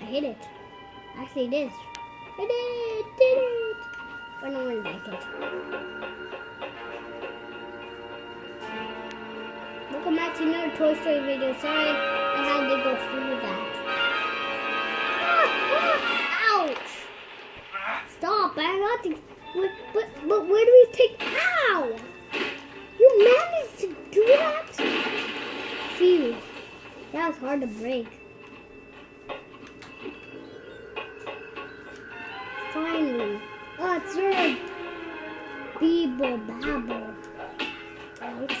I hit it. Actually, did. I did it. But no one liked it. Welcome back to another Toy Story video. Sorry, I had to go through that. Ouch! Stop! I got to. But where do we take? Ow! You managed to do that? Phew. That was hard to break. Finally. Oh, it's your Beeble Babble. Ouch.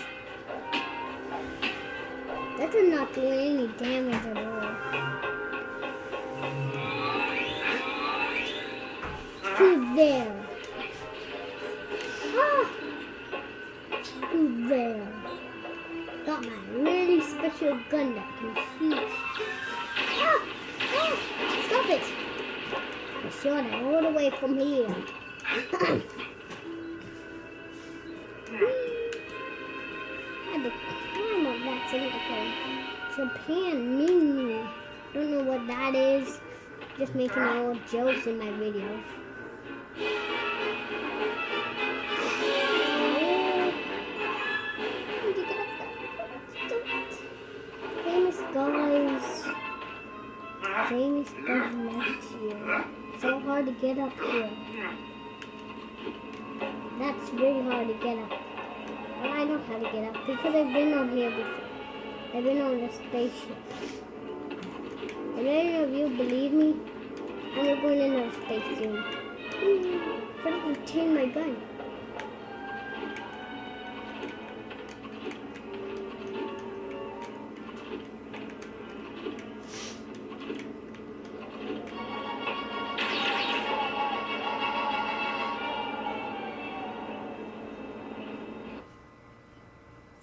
That did not do any damage at all. Who's there? Ah! Who's there? Got my really special gun that can shoot. Ah! Ah! Stop it! I shot it all the way from here. Had to climb up that cylinder. Japan Mini. Don't know what that is. Just making all jokes in my videos. Famous guys. Famous stuff next year. So hard to get up here. That's really hard to get up. Well, I know how to get up because I've been on here before. I've been on the spaceship. If any of you believe me, I'm going into space soon. But I can retain my gun.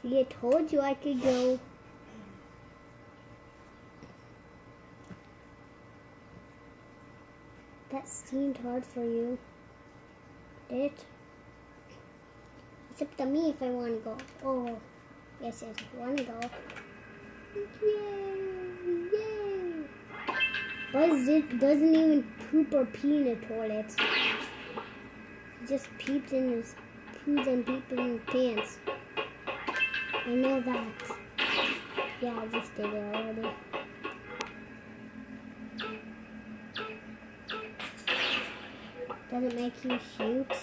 See, I told you I could go. That seemed hard for you. Did it? It's up to me if I want to go. Oh, yes, I want to go. Yay! Yay! Buzz doesn't even poop or pee in the toilet. He just peeps in his poos and peeps in his pants. I know that. Yeah, I just did it already. Does it make you shoot?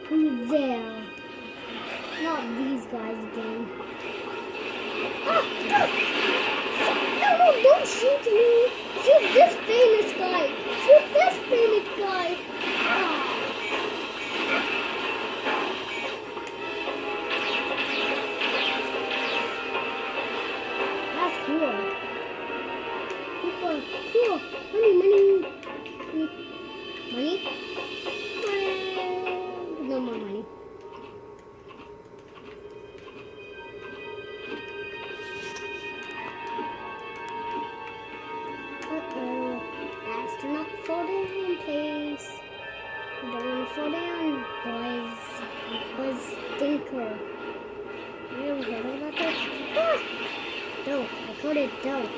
Who's there? Not these guys again. No, don't shoot me! Shoot this famous guy! Shoot this famous guy! That's cool. Cool. Money? No more money. Astronaut fall down, please. You don't want to fall down, Buzz Stinker. You ever heard about that? Ah! Dope. I called it dope.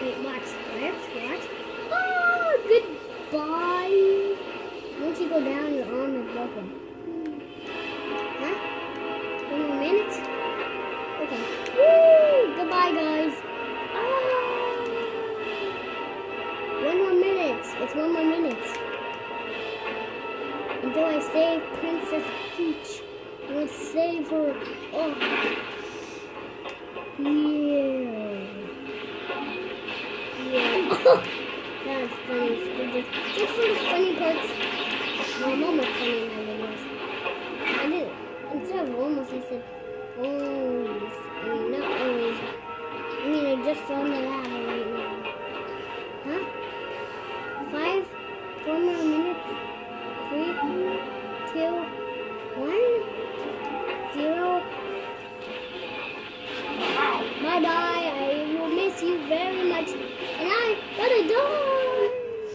Wait, what? What? Oh, goodbye. Once you go down, your arm is broken. Huh? 1 more minute? Okay. Woo! Goodbye, guys. 1 more minute. It's 1 more minute. Until I save Princess Peach. I'm gonna save her. Oh. Yeah. That's funny. Just for the funny parts. No, I'm almost funny in my videos. I did. Instead of almost, I said always. I mean, not always. I mean, I just found the lava right now. Huh? 5, 4 more minutes. 3, 2, 1, 0. Bye bye. I will miss you very much. And I gotta die.